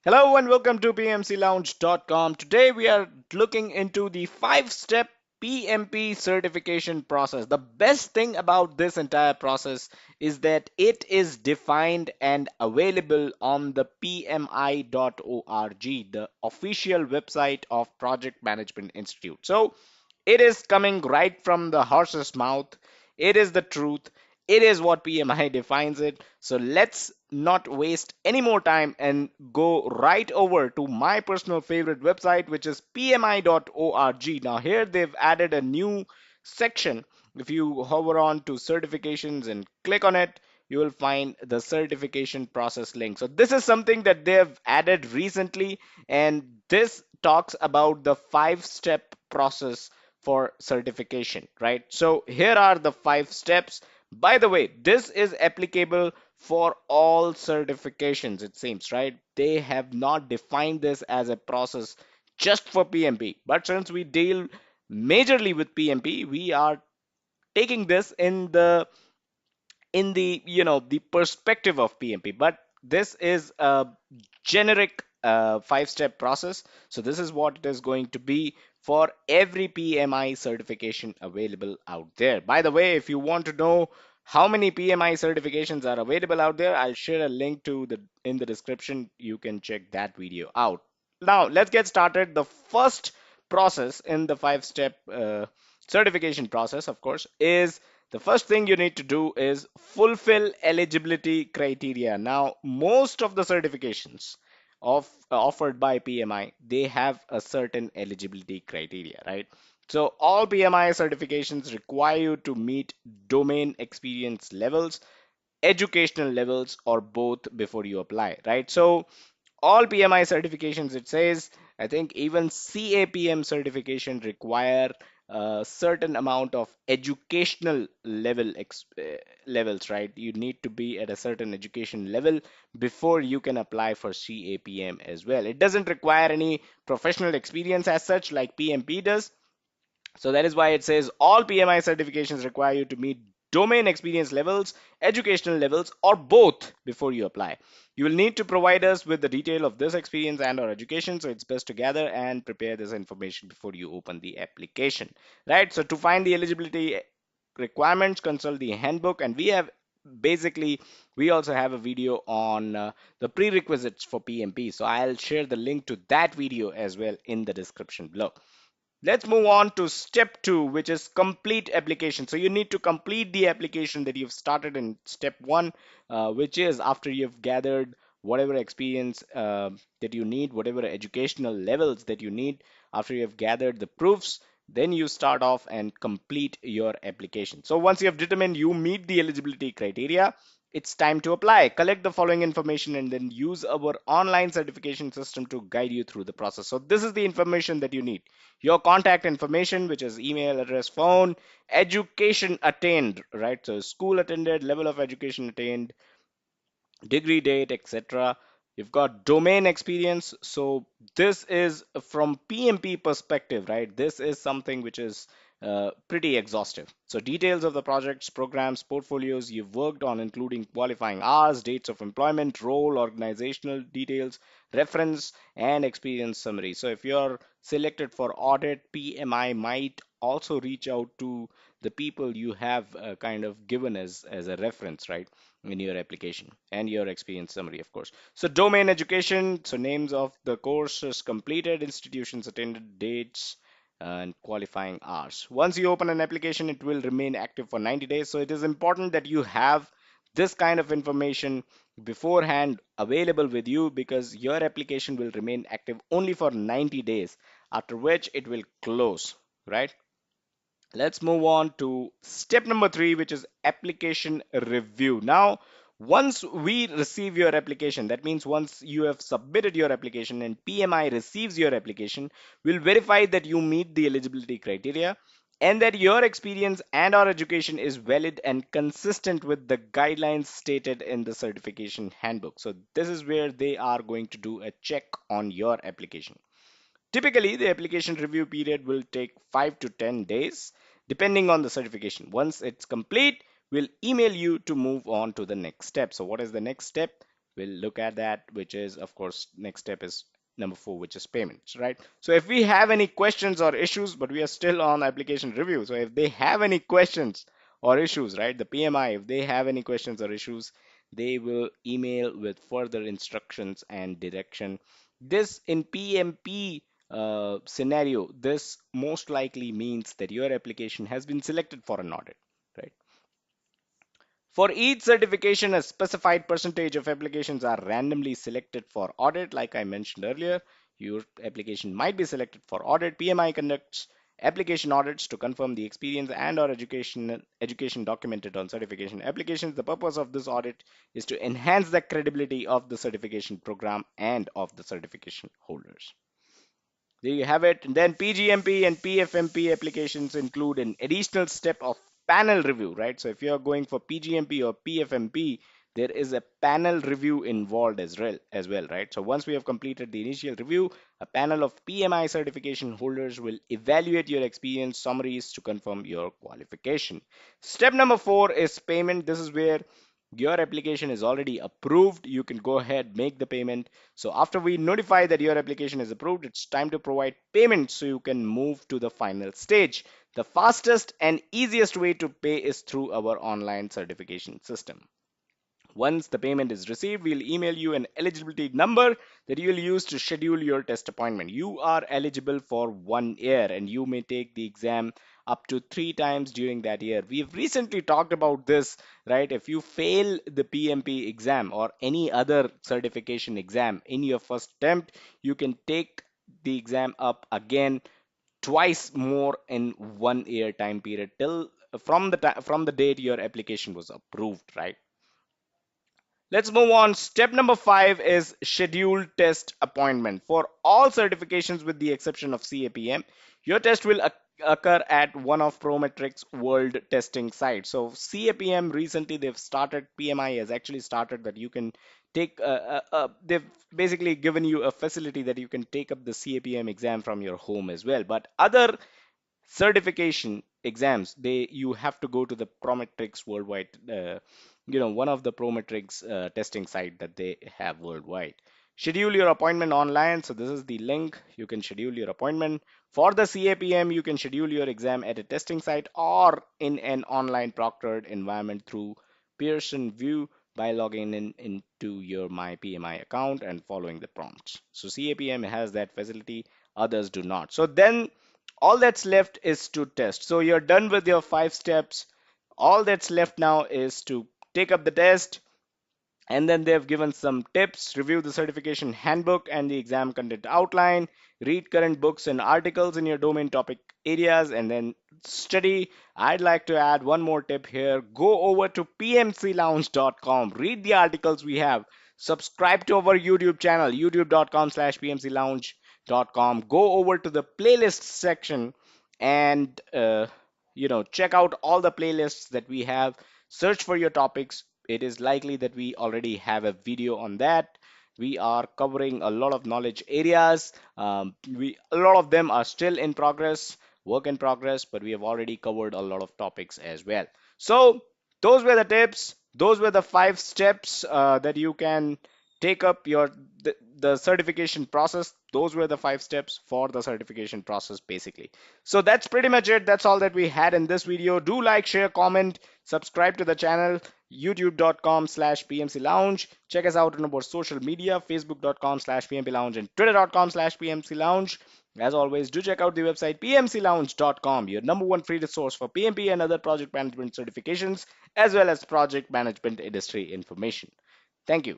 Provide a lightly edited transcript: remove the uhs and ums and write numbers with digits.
Hello and welcome to PMCLounge.com. Today we are looking into the 5-step PMP certification process. The best thing about this entire process is that it is defined and available on the PMI.org, the official website of Project Management Institute. So it is coming right from the horse's mouth. It is the truth. It is what PMI defines it. So let's not waste any more time and go right over to my personal favorite website, which is pmi.org. Now, here they've added a new section. If you hover on to certifications and click on it, you will find the certification process link. So, this is something that they've added recently, and this talks about the 5-step process for certification, right? So, here are the 5 steps. By the way, this is applicable for all certifications, it seems, right? They have not defined this as a process just for PMP. But since we deal majorly with PMP, we are taking this in the perspective of PMP. But this is a generic 5-step process. So this is what it is going to be for every PMI certification available out there. By the way, if you want to know how many PMI certifications are available out there, I'll share a link to the in the description. You can check that video out. Now let's get started. The first process in the 5-step certification process, of course, is the first thing you need to do is fulfill eligibility criteria. Now, most of the certifications offered by PMI, they have a certain eligibility criteria, right? So all PMI certifications require you to meet domain experience levels, educational levels, or both before you apply, right? So all PMI certifications, it says, I think even CAPM certification require a certain amount of educational levels, right? You need to be at a certain education level before you can apply for CAPM as well. It doesn't require any professional experience as such like PMP does. So that is why it says all PMI certifications require you to meet domain experience levels, educational levels, or both before you apply. You will need to provide us with the detail of this experience and or education, so it's best to gather and prepare this information before you open the application. Right? So to find the eligibility requirements, consult the handbook, and we also have a video on the prerequisites for PMP. So I'll share the link to that video as well in the description below. Let's move on to step 2, which is complete application. So you need to complete the application that you've started in step 1, which is after you've gathered whatever experience that you need, whatever educational levels that you need. After you have gathered the proofs, then you start off and complete your application. So once you have determined you meet the eligibility criteria, it's time to apply. Collect the following information and then use our online certification system to guide you through the process. So this is the information that you need: your contact information, which is email address, phone, education attained, right? So school attended, level of education attained, degree date, etc. You've got domain experience. So this is from PMP perspective, right? This is something which is pretty exhaustive. So details of the projects, programs, portfolios you've worked on, including qualifying hours, dates of employment, role, organizational details, reference, and experience summary. So if you're selected for audit, PMI might also reach out to the people you have kind of given as a reference, right, in your application, and your experience summary, of course. So domain education, so names of the courses completed, institutions attended, dates, and qualifying hours. Once you open an application, it will remain active for 90 days. So it is important that you have this kind of information beforehand available with you, because your application will remain active only for 90 days, after which it will close, right? Let's move on to step number 3, which is application review. Now, once we receive your application, that means once you have submitted your application and PMI receives your application, we'll verify that you meet the eligibility criteria and that your experience and or education is valid and consistent with the guidelines stated in the certification handbook. So this is where they are going to do a check on your application. Typically, the application review period will take 5 to 10 days, depending on the certification. Once it's complete, we'll email you to move on to the next step. So, what is the next step? We'll look at that, which is, of course, next step is number 4, which is payments, right? So if we have any questions or issues, but we are still on application review. So if they have any questions or issues, right, the PMI, if they have any questions or issues, they will email with further instructions and direction. This in PMP scenario, this most likely means that your application has been selected for an audit, right? For each certification, a specified percentage of applications are randomly selected for audit. Like I mentioned earlier, your application might be selected for audit. PMI conducts application audits to confirm the experience and or education documented on certification applications. The purpose of this audit is to enhance the credibility of the certification program and of the certification holders. There you have it. And then PGMP and PFMP applications include an additional step of panel review, right? So if you're going for PGMP or PFMP, there is a panel review involved as well, right? So once we have completed the initial review, a panel of PMI certification holders will evaluate your experience summaries to confirm your qualification. Step number 4 is payment. This is where your application is already approved. You can go ahead, make the payment. So after we notify that your application is approved, it's time to provide payment so you can move to the final stage. The fastest and easiest way to pay is through our online certification system. Once the payment is received, we'll email you an eligibility number that you'll use to schedule your test appointment. You are eligible for 1 year and you may take the exam up to 3 times during that year. We've recently talked about this, right? If you fail the PMP exam or any other certification exam in your first attempt, you can take the exam up again twice more in 1 year time period till from the date your application was approved, right? Let's move on. Step number 5 is scheduled test appointment. For all certifications with the exception of CAPM, your test will occur at one of Prometrics world testing sites. So CAPM recently they've started, PMI has actually started that you can take, they've basically given you a facility that you can take up the CAPM exam from your home as well. But other certification exams, they you have to go to the Prometrics worldwide, one of the Prometrics testing site that they have worldwide. Schedule your appointment online. So this is the link. You can schedule your appointment. For the CAPM, you can schedule your exam at a testing site or in an online proctored environment through Pearson VUE by logging into your My PMI account and following the prompts. So CAPM has that facility, others do not. So then all that's left is to test. So you're done with your 5 steps. All that's left now is to take up the test, and then they've given some tips. Review the certification handbook and the exam content outline, read current books and articles in your domain topic areas, and then study. I'd like to add one more tip here. Go over to pmclounge.com, read the articles we have, subscribe to our YouTube channel, youtube.com/pmclounge.com. Go over to the playlist section and check out all the playlists that we have. Search for your topics. It is likely that we already have a video on that. We are covering a lot of knowledge areas. A lot of them are still in progress, work in progress, but we have already covered a lot of topics as well. So those were the tips. Those were the 5 steps that you can take up the certification process. Those were the 5 steps for the certification process basically. So that's pretty much it. That's all that we had in this video. Do like, share, comment, subscribe to the channel, youtube.com/pmc lounge. Check us out on our social media, facebook.com/pmp lounge and twitter.com/pmc lounge. As always, do check out the website pmclounge.com, your number one free resource for PMP and other project management certifications, as well as project management industry information. Thank you.